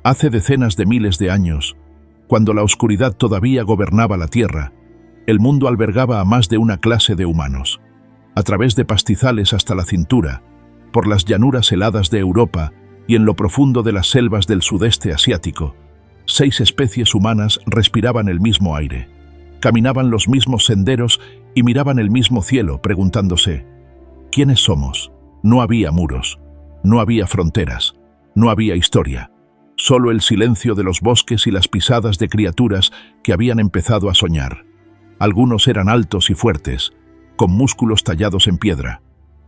Hace decenas de miles de años, cuando la oscuridad todavía gobernaba la Tierra, el mundo albergaba a más de una clase de humanos. A través de pastizales hasta la cintura, por las llanuras heladas de Europa y en lo profundo de las selvas del sudeste asiático, 6 especies humanas respiraban el mismo aire, caminaban los mismos senderos y miraban el mismo cielo, preguntándose: ¿quiénes somos? No había muros, no había fronteras, no había historia. Solo el silencio de los bosques y las pisadas de criaturas que habían empezado a soñar. Algunos eran altos y fuertes, con músculos tallados en piedra.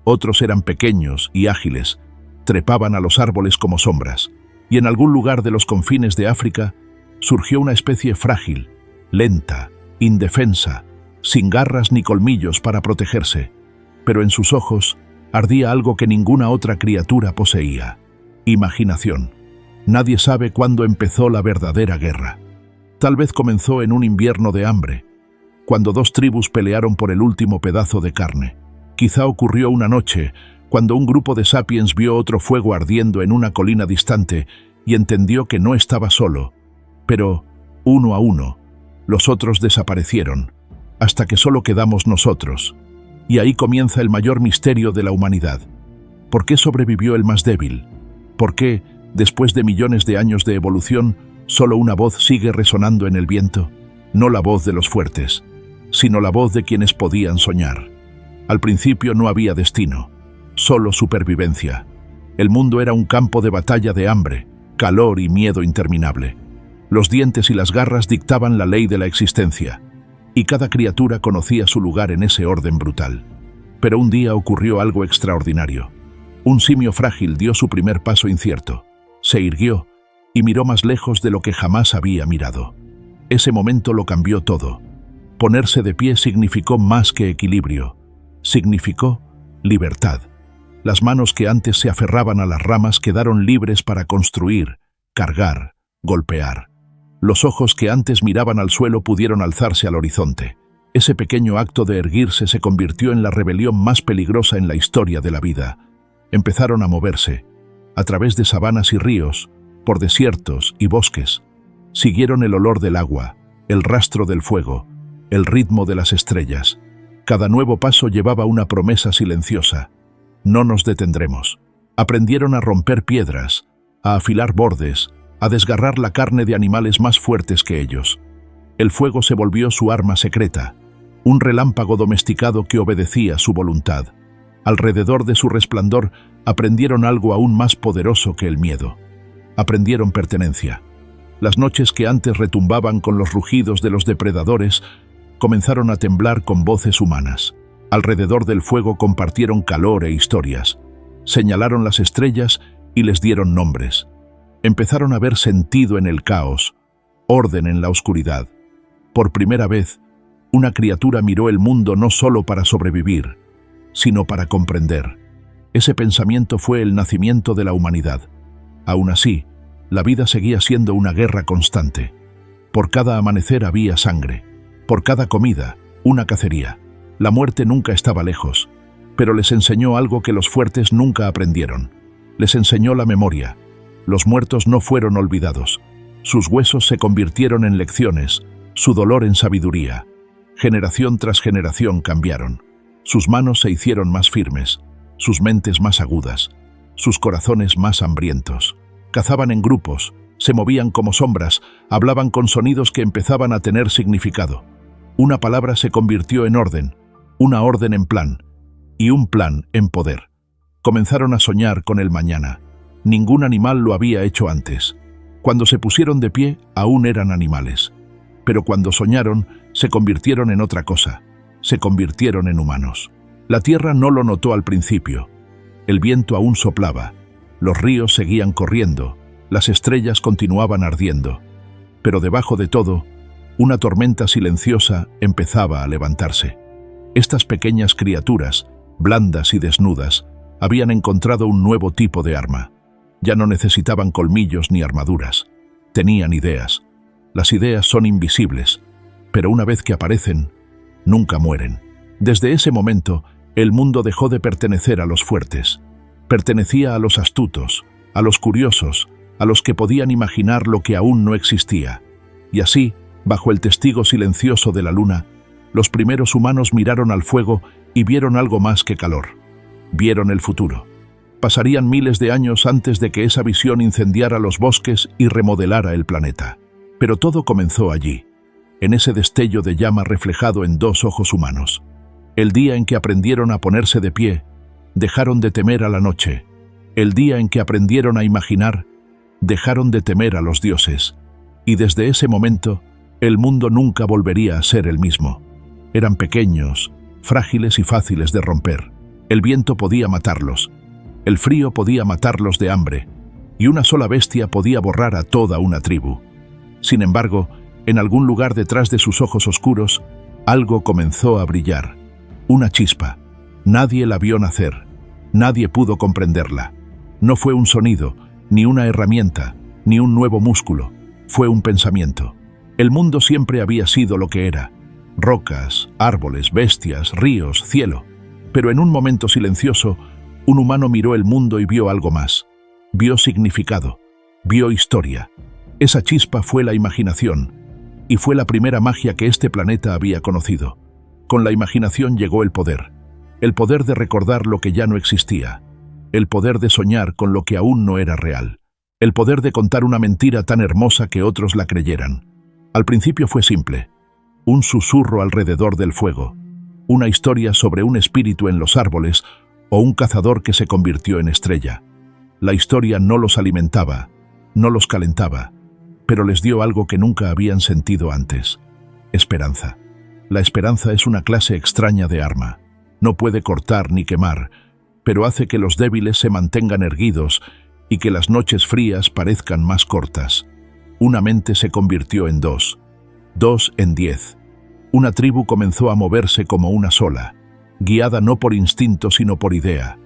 Otros eran pequeños y ágiles, trepaban a los árboles como sombras. Y en algún lugar de los confines de África surgió una especie frágil, lenta, indefensa, sin garras ni colmillos para protegerse. Pero en sus ojos ardía algo que ninguna otra criatura poseía: imaginación. Nadie sabe cuándo empezó la verdadera guerra. Tal vez comenzó en un invierno de hambre, cuando 2 tribus pelearon por el último pedazo de carne. Quizá ocurrió una noche, cuando un grupo de sapiens vio otro fuego ardiendo en una colina distante y entendió que no estaba solo. Pero, uno a uno, los otros desaparecieron, hasta que solo quedamos nosotros. Y ahí comienza el mayor misterio de la humanidad. ¿Por qué sobrevivió el más débil? ¿Por qué, después de millones de años de evolución, solo una voz sigue resonando en el viento? No la voz de los fuertes, sino la voz de quienes podían soñar. Al principio no había destino, solo supervivencia. El mundo era un campo de batalla de hambre, calor y miedo interminable. Los dientes y las garras dictaban la ley de la existencia, y cada criatura conocía su lugar en ese orden brutal. Pero un día ocurrió algo extraordinario. Un simio frágil dio su primer paso incierto. Se irguió y miró más lejos de lo que jamás había mirado. Ese momento lo cambió todo. Ponerse de pie significó más que equilibrio. Significó libertad. Las manos que antes se aferraban a las ramas quedaron libres para construir, cargar, golpear. Los ojos que antes miraban al suelo pudieron alzarse al horizonte. Ese pequeño acto de erguirse se convirtió en la rebelión más peligrosa en la historia de la vida. Empezaron a moverse, a través de sabanas y ríos, por desiertos y bosques. Siguieron el olor del agua, el rastro del fuego, el ritmo de las estrellas. Cada nuevo paso llevaba una promesa silenciosa: no nos detendremos. Aprendieron a romper piedras, a afilar bordes, a desgarrar la carne de animales más fuertes que ellos. El fuego se volvió su arma secreta, un relámpago domesticado que obedecía su voluntad. Alrededor de su resplandor aprendieron algo aún más poderoso que el miedo. Aprendieron pertenencia. Las noches que antes retumbaban con los rugidos de los depredadores comenzaron a temblar con voces humanas. Alrededor del fuego compartieron calor e historias. Señalaron las estrellas y les dieron nombres. Empezaron a ver sentido en el caos, orden en la oscuridad. Por primera vez, una criatura miró el mundo no solo para sobrevivir, sino para comprender. Ese pensamiento fue el nacimiento de la humanidad. Aún así, la vida seguía siendo una guerra constante. Por cada amanecer había sangre, por cada comida, una cacería. La muerte nunca estaba lejos, pero les enseñó algo que los fuertes nunca aprendieron. Les enseñó la memoria. Los muertos no fueron olvidados. Sus huesos se convirtieron en lecciones, su dolor en sabiduría. Generación tras generación cambiaron. Sus manos se hicieron más firmes, sus mentes más agudas, sus corazones más hambrientos. Cazaban en grupos, se movían como sombras, hablaban con sonidos que empezaban a tener significado. Una palabra se convirtió en orden, una orden en plan, y un plan en poder. Comenzaron a soñar con el mañana. Ningún animal lo había hecho antes. Cuando se pusieron de pie, aún eran animales. Pero cuando soñaron, se convirtieron en otra cosa. Se convirtieron en humanos. La tierra no lo notó al principio. El viento aún soplaba. Los ríos seguían corriendo. Las estrellas continuaban ardiendo. Pero debajo de todo, una tormenta silenciosa empezaba a levantarse. Estas pequeñas criaturas, blandas y desnudas, habían encontrado un nuevo tipo de arma. Ya no necesitaban colmillos ni armaduras. Tenían ideas. Las ideas son invisibles, pero una vez que aparecen, nunca mueren. Desde ese momento, el mundo dejó de pertenecer a los fuertes. Pertenecía a los astutos, a los curiosos, a los que podían imaginar lo que aún no existía. Y así, bajo el testigo silencioso de la luna, los primeros humanos miraron al fuego y vieron algo más que calor. Vieron el futuro. Pasarían miles de años antes de que esa visión incendiara los bosques y remodelara el planeta. Pero todo comenzó allí, en ese destello de llama reflejado en dos ojos humanos. El día en que aprendieron a ponerse de pie, dejaron de temer a la noche. El día en que aprendieron a imaginar, dejaron de temer a los dioses. Y desde ese momento, el mundo nunca volvería a ser el mismo. Eran pequeños, frágiles y fáciles de romper. El viento podía matarlos, el frío podía matarlos de hambre, y una sola bestia podía borrar a toda una tribu. Sin embargo, en algún lugar detrás de sus ojos oscuros, algo comenzó a brillar. Una chispa. Nadie la vio nacer. Nadie pudo comprenderla. No fue un sonido, ni una herramienta, ni un nuevo músculo. Fue un pensamiento. El mundo siempre había sido lo que era. Rocas, árboles, bestias, ríos, cielo. Pero en un momento silencioso, un humano miró el mundo y vio algo más. Vio significado. Vio historia. Esa chispa fue la imaginación, y fue la primera magia que este planeta había conocido. Con la imaginación llegó el poder de recordar lo que ya no existía, el poder de soñar con lo que aún no era real, el poder de contar una mentira tan hermosa que otros la creyeran. Al principio fue simple, un susurro alrededor del fuego, una historia sobre un espíritu en los árboles o un cazador que se convirtió en estrella. La historia no los alimentaba, no los calentaba, pero les dio algo que nunca habían sentido antes: esperanza. La esperanza es una clase extraña de arma. No puede cortar ni quemar, pero hace que los débiles se mantengan erguidos y que las noches frías parezcan más cortas. Una mente se convirtió en dos en 10. Una tribu comenzó a moverse como una sola, guiada no por instinto sino por idea.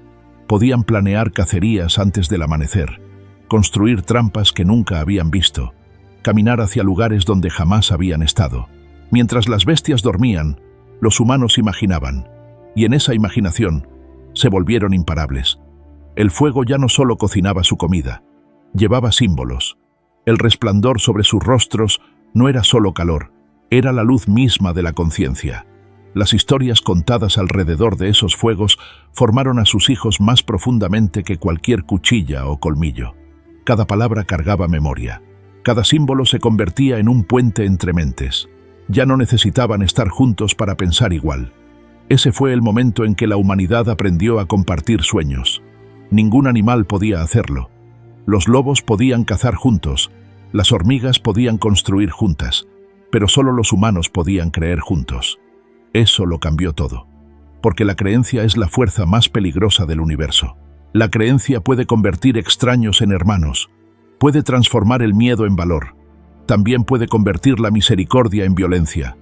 Podían planear cacerías antes del amanecer, construir trampas que nunca habían visto, caminar hacia lugares donde jamás habían estado. Mientras las bestias dormían, los humanos imaginaban, y en esa imaginación se volvieron imparables. El fuego ya no solo cocinaba su comida, llevaba símbolos. El resplandor sobre sus rostros no era solo calor, era la luz misma de la conciencia. Las historias contadas alrededor de esos fuegos formaron a sus hijos más profundamente que cualquier cuchilla o colmillo. Cada palabra cargaba memoria. Cada símbolo se convertía en un puente entre mentes. Ya no necesitaban estar juntos para pensar igual. Ese fue el momento en que la humanidad aprendió a compartir sueños. Ningún animal podía hacerlo. Los lobos podían cazar juntos, las hormigas podían construir juntas, pero solo los humanos podían creer juntos. Eso lo cambió todo. Porque la creencia es la fuerza más peligrosa del universo. La creencia puede convertir extraños en hermanos, puede transformar el miedo en valor, también puede convertir la misericordia en violencia.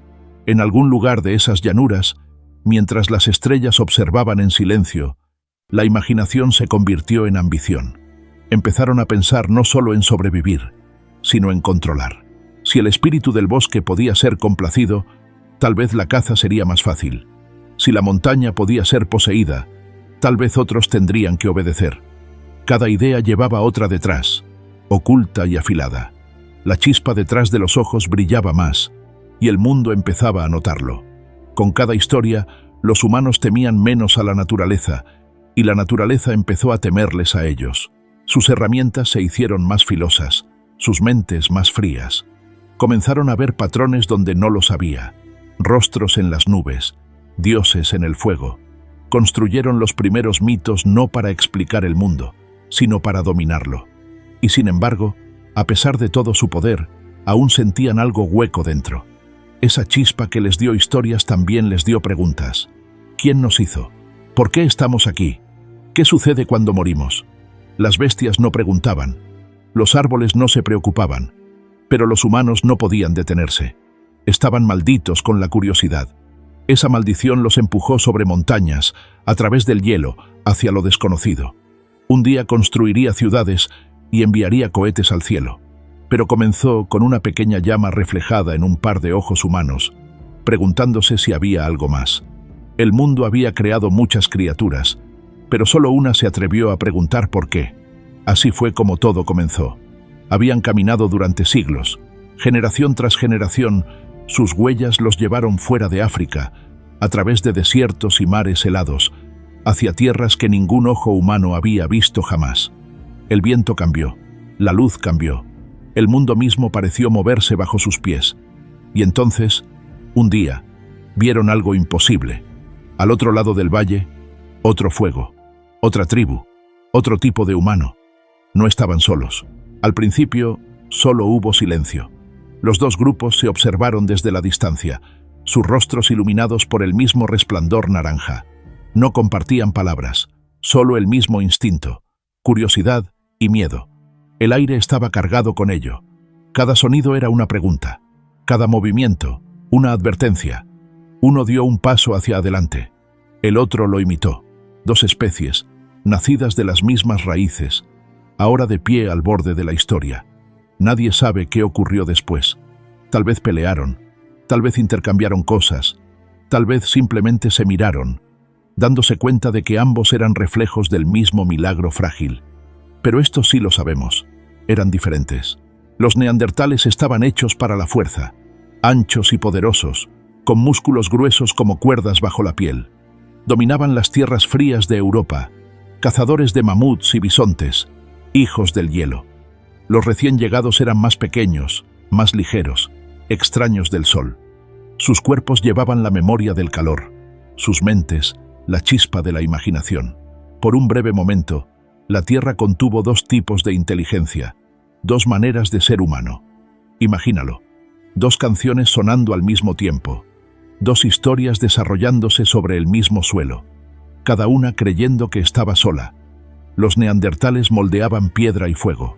En algún lugar de esas llanuras, mientras las estrellas observaban en silencio, la imaginación se convirtió en ambición. Empezaron a pensar no solo en sobrevivir, sino en controlar. Si el espíritu del bosque podía ser complacido, tal vez la caza sería más fácil. Si la montaña podía ser poseída, tal vez otros tendrían que obedecer. Cada idea llevaba otra detrás, oculta y afilada. La chispa detrás de los ojos brillaba más, y el mundo empezaba a notarlo. Con cada historia, los humanos temían menos a la naturaleza, y la naturaleza empezó a temerles a ellos. Sus herramientas se hicieron más filosas, sus mentes más frías. Comenzaron a ver patrones donde no los había, rostros en las nubes, dioses en el fuego. Construyeron los primeros mitos no para explicar el mundo, sino para dominarlo. Y sin embargo, a pesar de todo su poder, aún sentían algo hueco dentro. Esa chispa que les dio historias también les dio preguntas. ¿Quién nos hizo? ¿Por qué estamos aquí? ¿Qué sucede cuando morimos? Las bestias no preguntaban, los árboles no se preocupaban, pero los humanos no podían detenerse. Estaban malditos con la curiosidad. Esa maldición los empujó sobre montañas, a través del hielo, hacia lo desconocido. Un día construiría ciudades y enviaría cohetes al cielo. Pero comenzó con una pequeña llama reflejada en un par de ojos humanos, preguntándose si había algo más. El mundo había creado muchas criaturas, pero solo una se atrevió a preguntar por qué. Así fue como todo comenzó. Habían caminado durante siglos. Generación tras generación, sus huellas los llevaron fuera de África, a través de desiertos y mares helados, hacia tierras que ningún ojo humano había visto jamás. El viento cambió, la luz cambió, el mundo mismo pareció moverse bajo sus pies. Y entonces, un día, vieron algo imposible. Al otro lado del valle, otro fuego, otra tribu, otro tipo de humano. No estaban solos. Al principio, solo hubo silencio. Los dos grupos se observaron desde la distancia, sus rostros iluminados por el mismo resplandor naranja. No compartían palabras, solo el mismo instinto, curiosidad y miedo. El aire estaba cargado con ello. Cada sonido era una pregunta, cada movimiento, una advertencia. Uno dio un paso hacia adelante, el otro lo imitó. Dos especies, nacidas de las mismas raíces, ahora de pie al borde de la historia. Nadie sabe qué ocurrió después. Tal vez pelearon, tal vez intercambiaron cosas, tal vez simplemente se miraron, dándose cuenta de que ambos eran reflejos del mismo milagro frágil. Pero esto sí lo sabemos, eran diferentes. Los neandertales estaban hechos para la fuerza, anchos y poderosos, con músculos gruesos como cuerdas bajo la piel. Dominaban las tierras frías de Europa, cazadores de mamuts y bisontes, hijos del hielo. Los recién llegados eran más pequeños, más ligeros, extraños del sol. Sus cuerpos llevaban la memoria del calor, sus mentes, la chispa de la imaginación. Por un breve momento, la Tierra contuvo dos tipos de inteligencia, dos maneras de ser humano. Imagínalo, dos canciones sonando al mismo tiempo, dos historias desarrollándose sobre el mismo suelo, cada una creyendo que estaba sola. Los neandertales moldeaban piedra y fuego.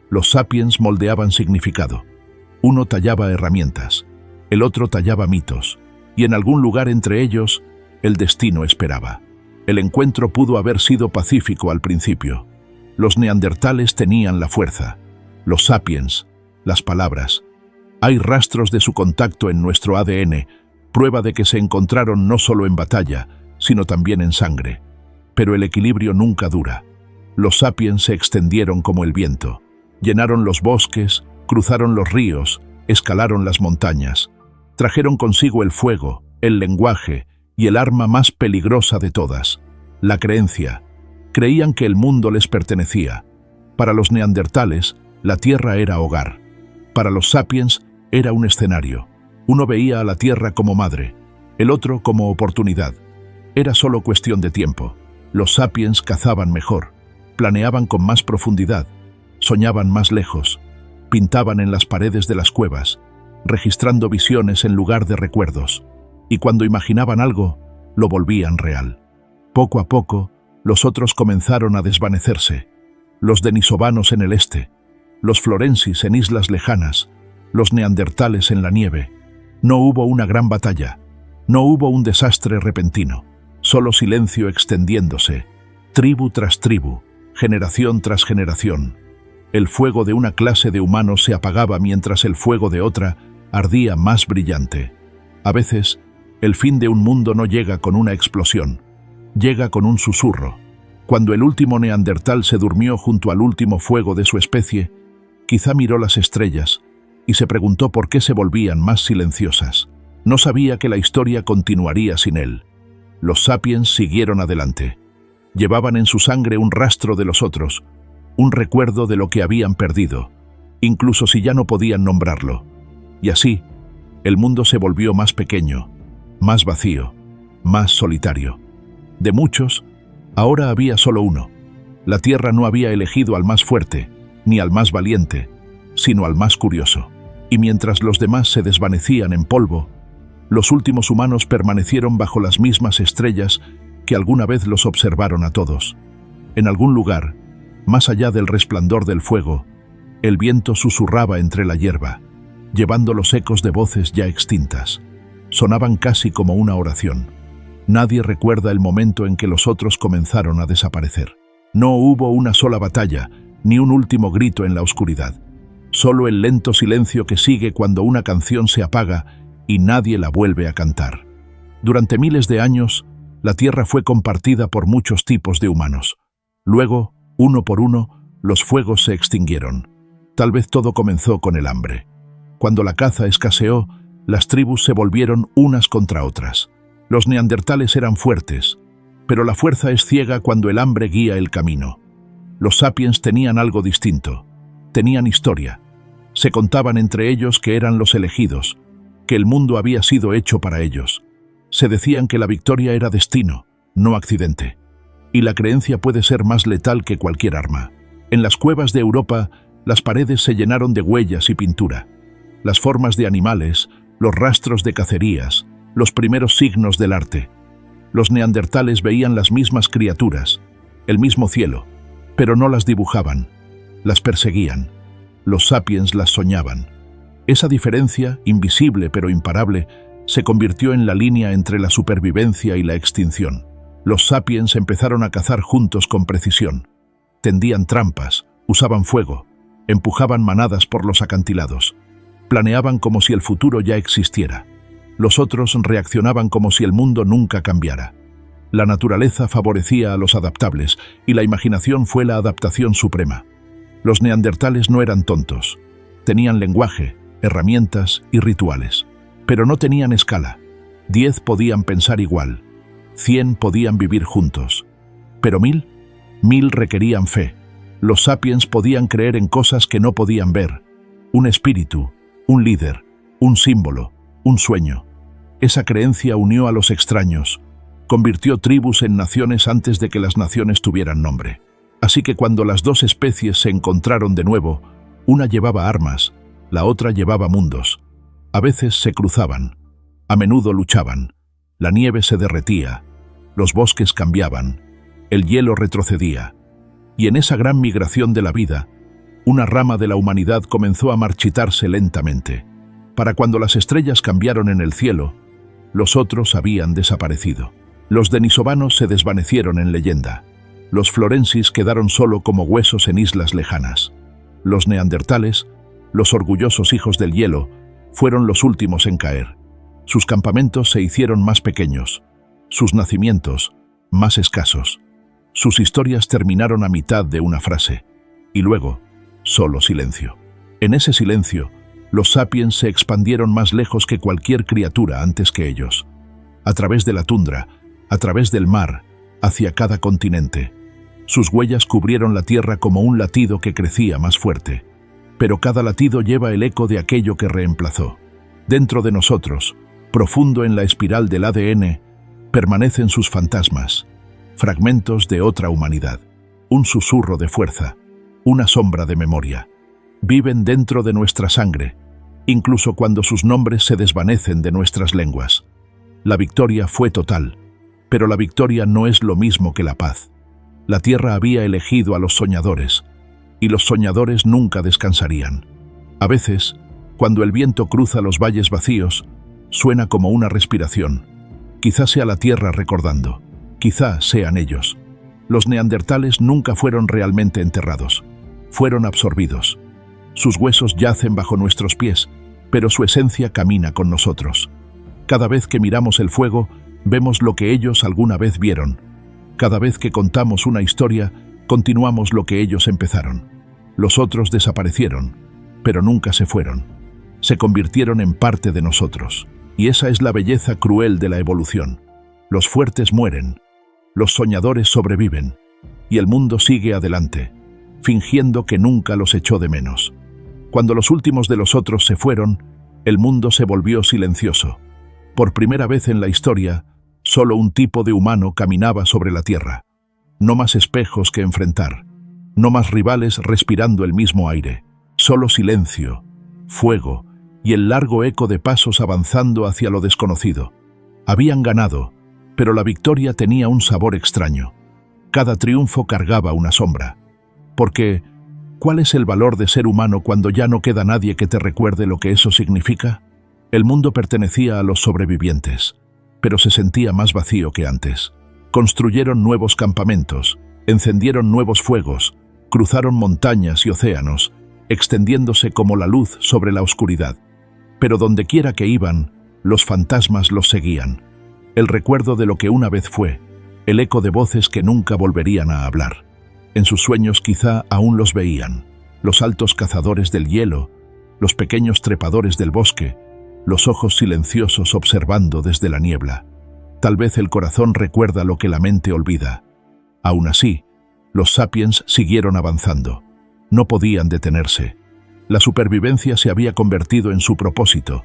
Los sapiens moldeaban significado. Uno tallaba herramientas, el otro tallaba mitos, y en algún lugar entre ellos, el destino esperaba. El encuentro pudo haber sido pacífico al principio. Los neandertales tenían la fuerza, los sapiens, las palabras. Hay rastros de su contacto en nuestro ADN, prueba de que se encontraron no solo en batalla, sino también en sangre. Pero el equilibrio nunca dura. Los sapiens se extendieron como el viento, llenaron los bosques, cruzaron los ríos, escalaron las montañas, trajeron consigo el fuego, el lenguaje y el arma más peligrosa de todas, la creencia. Creían que el mundo les pertenecía. Para los neandertales, la tierra era hogar. Para los sapiens, era un escenario. Uno veía a la tierra como madre, el otro como oportunidad. Era solo cuestión de tiempo. Los sapiens cazaban mejor, planeaban con más profundidad, soñaban más lejos, pintaban en las paredes de las cuevas, registrando visiones en lugar de recuerdos, y cuando imaginaban algo, lo volvían real. Poco a poco, los otros comenzaron a desvanecerse, los denisovanos en el este, los florensis en islas lejanas, los neandertales en la nieve. No hubo una gran batalla, no hubo un desastre repentino, solo silencio extendiéndose, tribu tras tribu, generación tras generación. El fuego de una clase de humanos se apagaba mientras el fuego de otra ardía más brillante. A veces, el fin de un mundo no llega con una explosión, llega con un susurro. Cuando el último neandertal se durmió junto al último fuego de su especie, quizá miró las estrellas y se preguntó por qué se volvían más silenciosas. No sabía que la historia continuaría sin él. Los sapiens siguieron adelante. Llevaban en su sangre un rastro de los otros, un recuerdo de lo que habían perdido, incluso si ya no podían nombrarlo. Y así, el mundo se volvió más pequeño, más vacío, más solitario. De muchos, ahora había solo uno. La Tierra no había elegido al más fuerte, ni al más valiente, sino al más curioso. Y mientras los demás se desvanecían en polvo, los últimos humanos permanecieron bajo las mismas estrellas que alguna vez los observaron a todos. En algún lugar, más allá del resplandor del fuego, el viento susurraba entre la hierba, llevando los ecos de voces ya extintas. Sonaban casi como una oración. Nadie recuerda el momento en que los otros comenzaron a desaparecer. No hubo una sola batalla, ni un último grito en la oscuridad. Solo el lento silencio que sigue cuando una canción se apaga y nadie la vuelve a cantar. Durante miles de años, la Tierra fue compartida por muchos tipos de humanos. Luego, uno por uno, los fuegos se extinguieron. Tal vez todo comenzó con el hambre. Cuando la caza escaseó, las tribus se volvieron unas contra otras. Los neandertales eran fuertes, pero la fuerza es ciega cuando el hambre guía el camino. Los sapiens tenían algo distinto. Tenían historia. Se contaban entre ellos que eran los elegidos, que el mundo había sido hecho para ellos. Se decían que la victoria era destino, no accidente. Y la creencia puede ser más letal que cualquier arma. En las cuevas de Europa, las paredes se llenaron de huellas y pintura. Las formas de animales, los rastros de cacerías, los primeros signos del arte. Los neandertales veían las mismas criaturas, el mismo cielo, pero no las dibujaban, las perseguían. Los sapiens las soñaban. Esa diferencia, invisible pero imparable, se convirtió en la línea entre la supervivencia y la extinción. Los sapiens empezaron a cazar juntos con precisión. Tendían trampas, usaban fuego, empujaban manadas por los acantilados. Planeaban como si el futuro ya existiera. Los otros reaccionaban como si el mundo nunca cambiara. La naturaleza favorecía a los adaptables y la imaginación fue la adaptación suprema. Los neandertales no eran tontos. Tenían lenguaje, herramientas y rituales. Pero no tenían escala. 10 podían pensar igual. 100 podían vivir juntos. Pero 1000 requerían fe. Los sapiens podían creer en cosas que no podían ver. Un espíritu, un líder, un símbolo, un sueño. Esa creencia unió a los extraños, convirtió tribus en naciones antes de que las naciones tuvieran nombre. Así que cuando las dos especies se encontraron de nuevo, una llevaba armas, la otra llevaba mundos. A veces se cruzaban, a menudo luchaban. La nieve se derretía, los bosques cambiaban, el hielo retrocedía. Y en esa gran migración de la vida, una rama de la humanidad comenzó a marchitarse lentamente. Para cuando las estrellas cambiaron en el cielo, los otros habían desaparecido. Los denisovanos se desvanecieron en leyenda. Los florensis quedaron solo como huesos en islas lejanas. Los neandertales, los orgullosos hijos del hielo, fueron los últimos en caer. Sus campamentos se hicieron más pequeños, sus nacimientos más escasos. Sus historias terminaron a mitad de una frase, y luego, solo silencio. En ese silencio, los sapiens se expandieron más lejos que cualquier criatura antes que ellos. A través de la tundra, a través del mar, hacia cada continente. Sus huellas cubrieron la tierra como un latido que crecía más fuerte. Pero cada latido lleva el eco de aquello que reemplazó. Dentro de nosotros, profundo en la espiral del ADN, permanecen sus fantasmas, fragmentos de otra humanidad, un susurro de fuerza, una sombra de memoria. Viven dentro de nuestra sangre, incluso cuando sus nombres se desvanecen de nuestras lenguas. La victoria fue total, pero la victoria no es lo mismo que la paz. La tierra había elegido a los soñadores, y los soñadores nunca descansarían. A veces, cuando el viento cruza los valles vacíos, suena como una respiración. Quizá sea la tierra recordando, quizá sean ellos. Los neandertales nunca fueron realmente enterrados, fueron absorbidos. Sus huesos yacen bajo nuestros pies, pero su esencia camina con nosotros. Cada vez que miramos el fuego, vemos lo que ellos alguna vez vieron. Cada vez que contamos una historia, continuamos lo que ellos empezaron. Los otros desaparecieron, pero nunca se fueron. Se convirtieron en parte de nosotros. Y esa es la belleza cruel de la evolución. Los fuertes mueren, los soñadores sobreviven, y el mundo sigue adelante, fingiendo que nunca los echó de menos. Cuando los últimos de los otros se fueron, el mundo se volvió silencioso. Por primera vez en la historia, solo un tipo de humano caminaba sobre la tierra. No más espejos que enfrentar, no más rivales respirando el mismo aire, solo silencio, fuego y el largo eco de pasos avanzando hacia lo desconocido. Habían ganado, pero la victoria tenía un sabor extraño. Cada triunfo cargaba una sombra. Porque, ¿cuál es el valor de ser humano cuando ya no queda nadie que te recuerde lo que eso significa? El mundo pertenecía a los sobrevivientes, pero se sentía más vacío que antes. Construyeron nuevos campamentos, encendieron nuevos fuegos, cruzaron montañas y océanos, extendiéndose como la luz sobre la oscuridad. Pero dondequiera que iban, los fantasmas los seguían. El recuerdo de lo que una vez fue, el eco de voces que nunca volverían a hablar. En sus sueños quizá aún los veían. los altos cazadores del hielo, los pequeños trepadores del bosque, los ojos silenciosos observando desde la niebla. Tal vez el corazón recuerda lo que la mente olvida. Aún así, los sapiens siguieron avanzando. No podían detenerse. La supervivencia se había convertido en su propósito,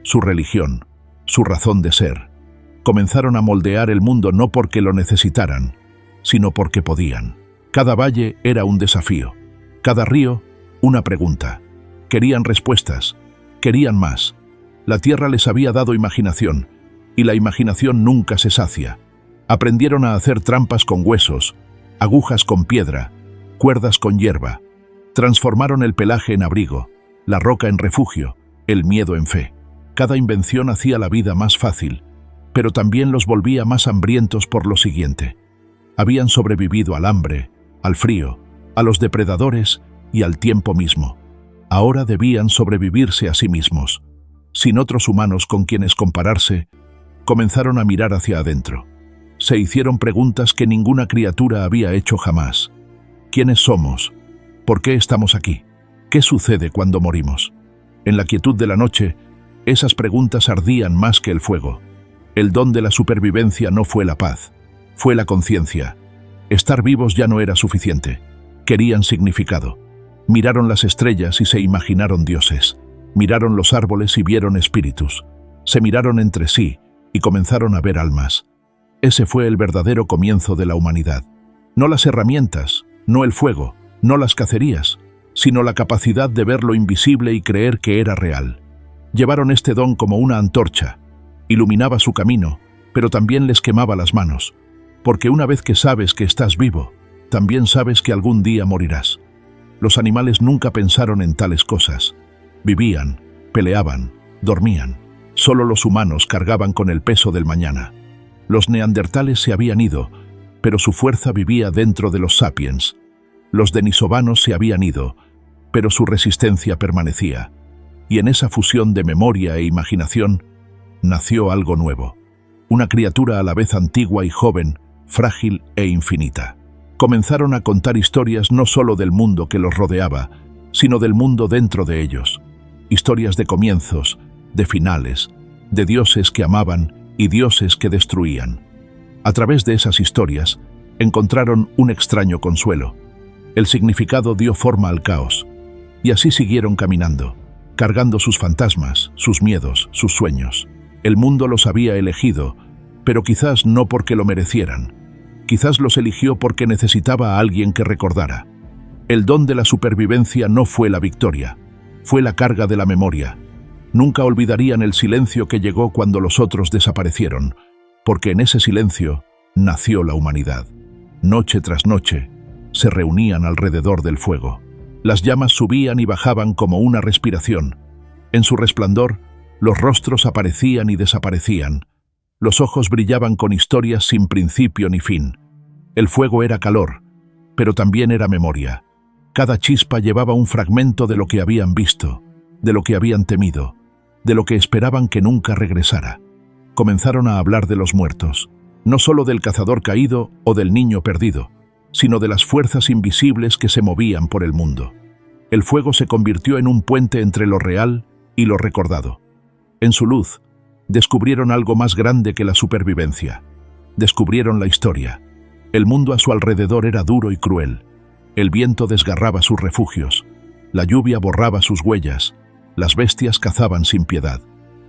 su religión, su razón de ser. Comenzaron a moldear el mundo no porque lo necesitaran, sino porque podían. Cada valle era un desafío, cada río una pregunta. Querían respuestas, querían más. La tierra les había dado imaginación, y la imaginación nunca se sacia. Aprendieron a hacer trampas con huesos, agujas con piedra, cuerdas con hierba. Transformaron el pelaje en abrigo, la roca en refugio, el miedo en fe. Cada invención hacía la vida más fácil, pero también los volvía más hambrientos por lo siguiente. Habían sobrevivido al hambre, al frío, a los depredadores y al tiempo mismo. Ahora debían sobrevivirse a sí mismos. Sin otros humanos con quienes compararse, comenzaron a mirar hacia adentro. Se hicieron preguntas que ninguna criatura había hecho jamás. ¿Quiénes somos? ¿Por qué estamos aquí? ¿Qué sucede cuando morimos? En la quietud de la noche, esas preguntas ardían más que el fuego. El don de la supervivencia no fue la paz, fue la conciencia. Estar vivos ya no era suficiente. Querían significado. Miraron las estrellas y se imaginaron dioses. Miraron los árboles y vieron espíritus. Se miraron entre sí y comenzaron a ver almas. Ese fue el verdadero comienzo de la humanidad. No las herramientas, no el fuego, no las cacerías, sino la capacidad de ver lo invisible y creer que era real. Llevaron este don como una antorcha. Iluminaba su camino, pero también les quemaba las manos. Porque una vez que sabes que estás vivo, también sabes que algún día morirás. Los animales nunca pensaron en tales cosas. Vivían, peleaban, dormían. Solo los humanos cargaban con el peso del mañana. Los neandertales se habían ido, pero su fuerza vivía dentro de los sapiens. Los denisovanos se habían ido, pero su resistencia permanecía. Y en esa fusión de memoria e imaginación, nació algo nuevo. Una criatura a la vez antigua y joven, frágil e infinita. Comenzaron a contar historias no solo del mundo que los rodeaba, sino del mundo dentro de ellos. Historias de comienzos, de finales, de dioses que amaban y dioses que destruían. A través de esas historias, encontraron un extraño consuelo. El significado dio forma al caos, y así siguieron caminando, cargando sus fantasmas, sus miedos, sus sueños. El mundo los había elegido, pero quizás no porque lo merecieran. Quizás los eligió porque necesitaba a alguien que recordara. El don de la supervivencia no fue la victoria, fue la carga de la memoria. Nunca olvidarían el silencio que llegó cuando los otros desaparecieron, porque en ese silencio nació la humanidad. Noche tras noche, se reunían alrededor del fuego. Las llamas subían y bajaban como una respiración. En su resplandor, los rostros aparecían y desaparecían. Los ojos brillaban con historias sin principio ni fin. El fuego era calor, pero también era memoria. Cada chispa llevaba un fragmento de lo que habían visto, de lo que habían temido, de lo que esperaban que nunca regresara. Comenzaron a hablar de los muertos, no solo del cazador caído o del niño perdido, sino de las fuerzas invisibles que se movían por el mundo. El fuego se convirtió en un puente entre lo real y lo recordado. En su luz, descubrieron algo más grande que la supervivencia. Descubrieron la historia. El mundo a su alrededor era duro y cruel. El viento desgarraba sus refugios. La lluvia borraba sus huellas. Las bestias cazaban sin piedad.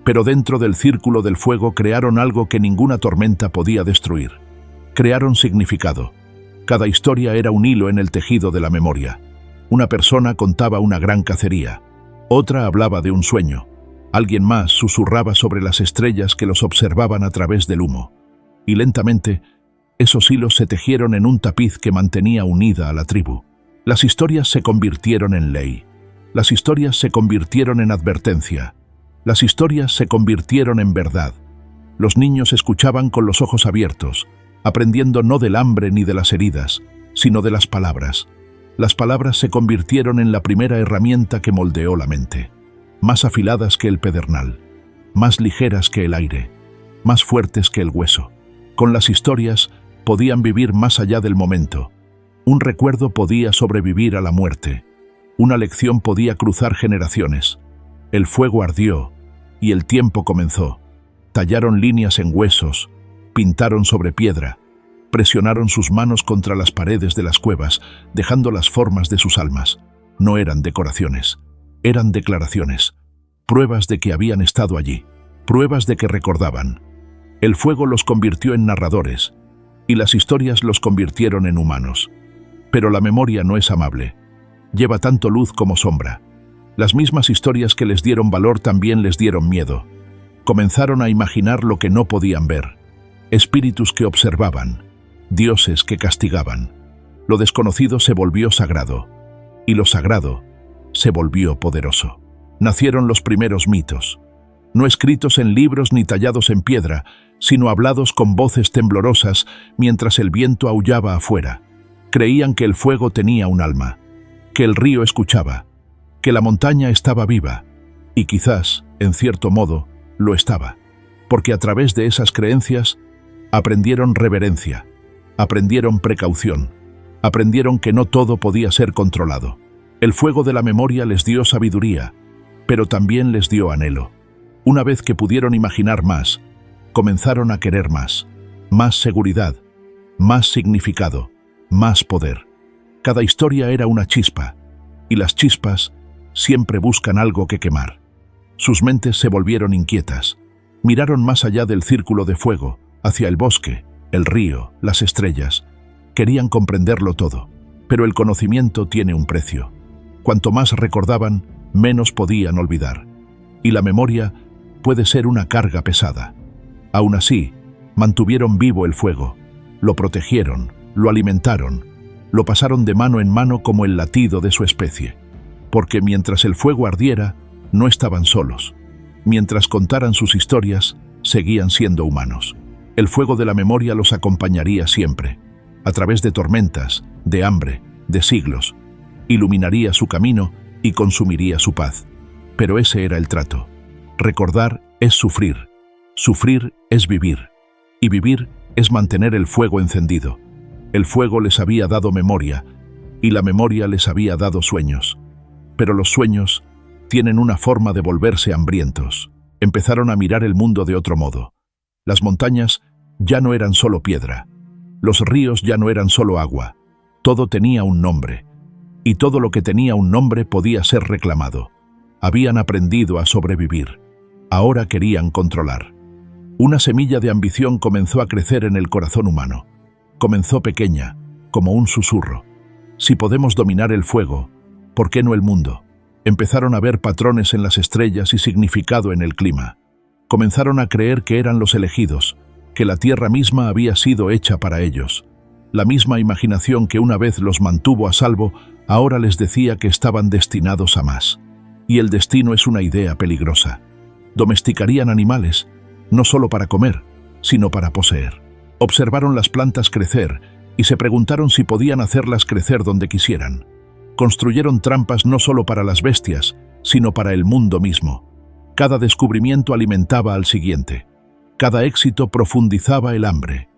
Pero dentro del círculo del fuego crearon algo que ninguna tormenta podía destruir. Crearon significado. Cada historia era un hilo en el tejido de la memoria. Una persona contaba una gran cacería. Otra hablaba de un sueño. Alguien más susurraba sobre las estrellas que los observaban a través del humo. Y lentamente, esos hilos se tejieron en un tapiz que mantenía unida a la tribu. Las historias se convirtieron en ley. Las historias se convirtieron en advertencia. Las historias se convirtieron en verdad. Los niños escuchaban con los ojos abiertos, aprendiendo no del hambre ni de las heridas, sino de las palabras. Las palabras se convirtieron en la primera herramienta que moldeó la mente. Más afiladas que el pedernal, más ligeras que el aire, más fuertes que el hueso. Con las historias podían vivir más allá del momento. Un recuerdo podía sobrevivir a la muerte. Una lección podía cruzar generaciones. El fuego ardió y el tiempo comenzó. Tallaron líneas en huesos, pintaron sobre piedra, presionaron sus manos contra las paredes de las cuevas, dejando las formas de sus almas. No eran decoraciones, eran declaraciones, pruebas de que habían estado allí, pruebas de que recordaban. El fuego los convirtió en narradores, y las historias los convirtieron en humanos. Pero la memoria no es amable. Lleva tanto luz como sombra. Las mismas historias que les dieron valor también les dieron miedo. Comenzaron a imaginar lo que no podían ver. Espíritus que observaban, dioses que castigaban. Lo desconocido se volvió sagrado, y lo sagrado se volvió poderoso. Nacieron los primeros mitos, no escritos en libros ni tallados en piedra, sino hablados con voces temblorosas mientras el viento aullaba afuera. Creían que el fuego tenía un alma, que el río escuchaba, que la montaña estaba viva, y quizás, en cierto modo, lo estaba, porque a través de esas creencias aprendieron reverencia, aprendieron precaución, aprendieron que no todo podía ser controlado. El fuego de la memoria les dio sabiduría, pero también les dio anhelo. Una vez que pudieron imaginar más, comenzaron a querer más seguridad, más significado, más poder. Cada historia era una chispa, y las chispas siempre buscan algo que quemar. Sus mentes se volvieron inquietas. Miraron más allá del círculo de fuego, hacia el bosque, el río, las estrellas. Querían comprenderlo todo, pero el conocimiento tiene un precio. Cuanto más recordaban, menos podían olvidar. Y la memoria puede ser una carga pesada. Aún así, mantuvieron vivo el fuego, lo protegieron, lo alimentaron, lo pasaron de mano en mano como el latido de su especie. Porque mientras el fuego ardiera, no estaban solos. Mientras contaran sus historias, seguían siendo humanos. El fuego de la memoria los acompañaría siempre, a través de tormentas, de hambre, de siglos. Iluminaría su camino y consumiría su paz. Pero ese era el trato. Recordar es sufrir es vivir, y vivir es mantener el fuego encendido. El fuego les había dado memoria, y la memoria les había dado sueños. Pero los sueños tienen una forma de volverse hambrientos. Empezaron a mirar el mundo de otro modo. Las montañas ya no eran solo piedra. Los ríos ya no eran solo agua. Todo tenía un nombre. Y todo lo que tenía un nombre podía ser reclamado. Habían aprendido a sobrevivir. Ahora querían controlar. Una semilla de ambición comenzó a crecer en el corazón humano. Comenzó pequeña, como un susurro. Si podemos dominar el fuego, ¿por qué no el mundo? Empezaron a ver patrones en las estrellas y significado en el clima. Comenzaron a creer que eran los elegidos, que la tierra misma había sido hecha para ellos. La misma imaginación que una vez los mantuvo a salvo, ahora les decía que estaban destinados a más. Y el destino es una idea peligrosa. Domesticarían animales, no solo para comer, sino para poseer. Observaron las plantas crecer y se preguntaron si podían hacerlas crecer donde quisieran. Construyeron trampas no solo para las bestias, sino para el mundo mismo. Cada descubrimiento alimentaba al siguiente. Cada éxito profundizaba el hambre.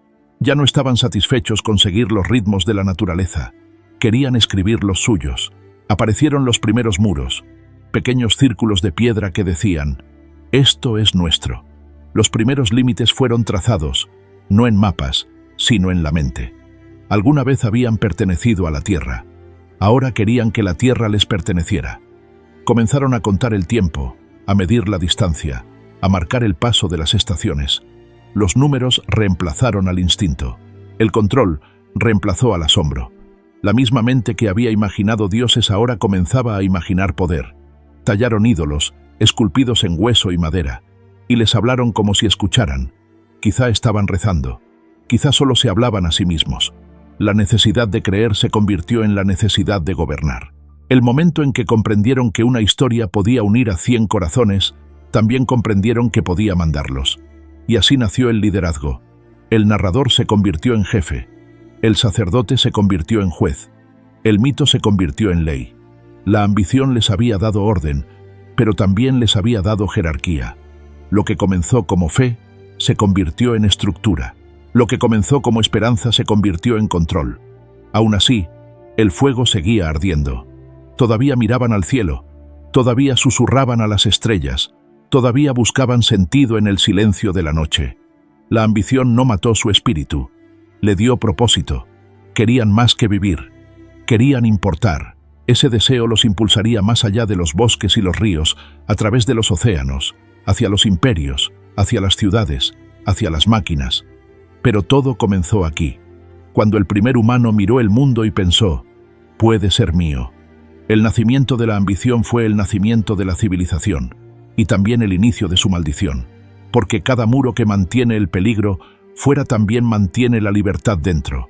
Ya no estaban satisfechos con seguir los ritmos de la naturaleza. Querían escribir los suyos. Aparecieron los primeros muros, pequeños círculos de piedra que decían: esto es nuestro. Los primeros límites fueron trazados, no en mapas, sino en la mente. Alguna vez habían pertenecido a la tierra. Ahora querían que la tierra les perteneciera. Comenzaron a contar el tiempo, a medir la distancia, a marcar el paso de las estaciones. Los números reemplazaron al instinto. El control reemplazó al asombro. La misma mente que había imaginado dioses ahora comenzaba a imaginar poder. Tallaron ídolos, esculpidos en hueso y madera, y les hablaron como si escucharan. Quizá estaban rezando, quizá solo se hablaban a sí mismos. La necesidad de creer se convirtió en la necesidad de gobernar. El momento en que comprendieron que una historia podía unir a 100 corazones, también comprendieron que podía mandarlos. Y así nació el liderazgo. El narrador se convirtió en jefe. El sacerdote se convirtió en juez. El mito se convirtió en ley. La ambición les había dado orden, pero también les había dado jerarquía. Lo que comenzó como fe se convirtió en estructura. Lo que comenzó como esperanza se convirtió en control. Aún así, el fuego seguía ardiendo. todavía miraban al cielo, todavía susurraban a las estrellas, todavía buscaban sentido en el silencio de la noche. La ambición no mató su espíritu, le dio propósito. Querían más que vivir, querían importar. Ese deseo los impulsaría más allá de los bosques y los ríos, a través de los océanos, hacia los imperios, hacia las ciudades, hacia las máquinas. Pero todo comenzó aquí, cuando el primer humano miró el mundo y pensó, puede ser mío. El nacimiento de la ambición fue el nacimiento de la civilización, y también el inicio de su maldición, porque cada muro que mantiene el peligro, fuera también mantiene la libertad dentro.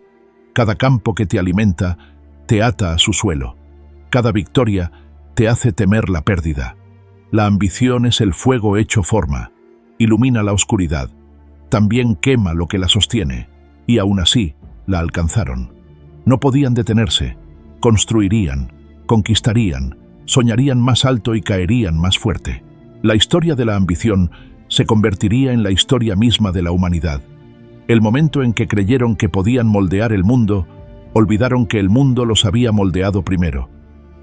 Cada campo que te alimenta, te ata a su suelo. Cada victoria te hace temer la pérdida. La ambición es el fuego hecho forma, ilumina la oscuridad, también quema lo que la sostiene, y aún así la alcanzaron. No podían detenerse, construirían, conquistarían, soñarían más alto y caerían más fuerte. La historia de la ambición se convertiría en la historia misma de la humanidad. El momento en que creyeron que podían moldear el mundo, olvidaron que el mundo los había moldeado primero,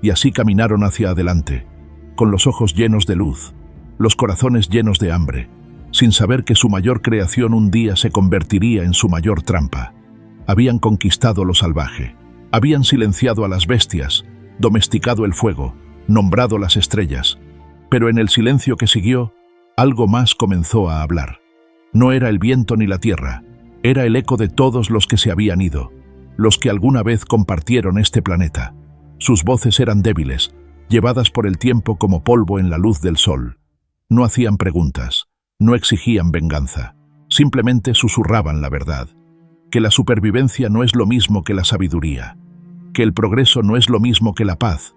y así caminaron hacia adelante, con los ojos llenos de luz, los corazones llenos de hambre, sin saber que su mayor creación un día se convertiría en su mayor trampa. Habían conquistado lo salvaje, habían silenciado a las bestias, domesticado el fuego, nombrado las estrellas, pero en el silencio que siguió, algo más comenzó a hablar. No era el viento ni la tierra, era el eco de todos los que se habían ido, los que alguna vez compartieron este planeta. Sus voces eran débiles, llevadas por el tiempo como polvo en la luz del sol. No hacían preguntas, no exigían venganza, simplemente susurraban la verdad. Que la supervivencia no es lo mismo que la sabiduría, que el progreso no es lo mismo que la paz.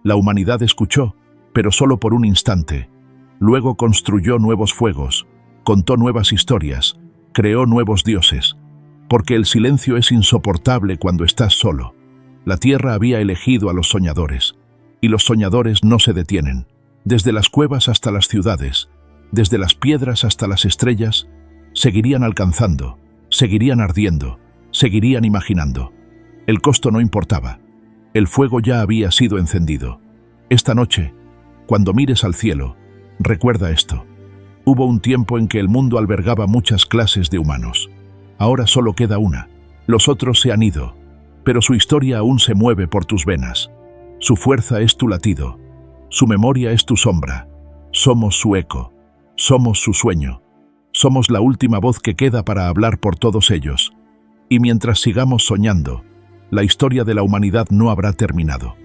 La humanidad escuchó, pero solo por un instante. Luego construyó nuevos fuegos, contó nuevas historias, creó nuevos dioses, porque el silencio es insoportable cuando estás solo. La tierra había elegido a los soñadores, y los soñadores no se detienen. Desde las cuevas hasta las ciudades, desde las piedras hasta las estrellas, seguirían alcanzando, seguirían ardiendo, seguirían imaginando. El costo no importaba. El fuego ya había sido encendido. Esta noche, cuando mires al cielo, recuerda esto. Hubo un tiempo en que el mundo albergaba muchas clases de humanos. Ahora solo queda una. Los otros se han ido, pero su historia aún se mueve por tus venas. Su fuerza es tu latido, su memoria es tu sombra. Somos su eco, somos su sueño. Somos la última voz que queda para hablar por todos ellos. Y mientras sigamos soñando, la historia de la humanidad no habrá terminado.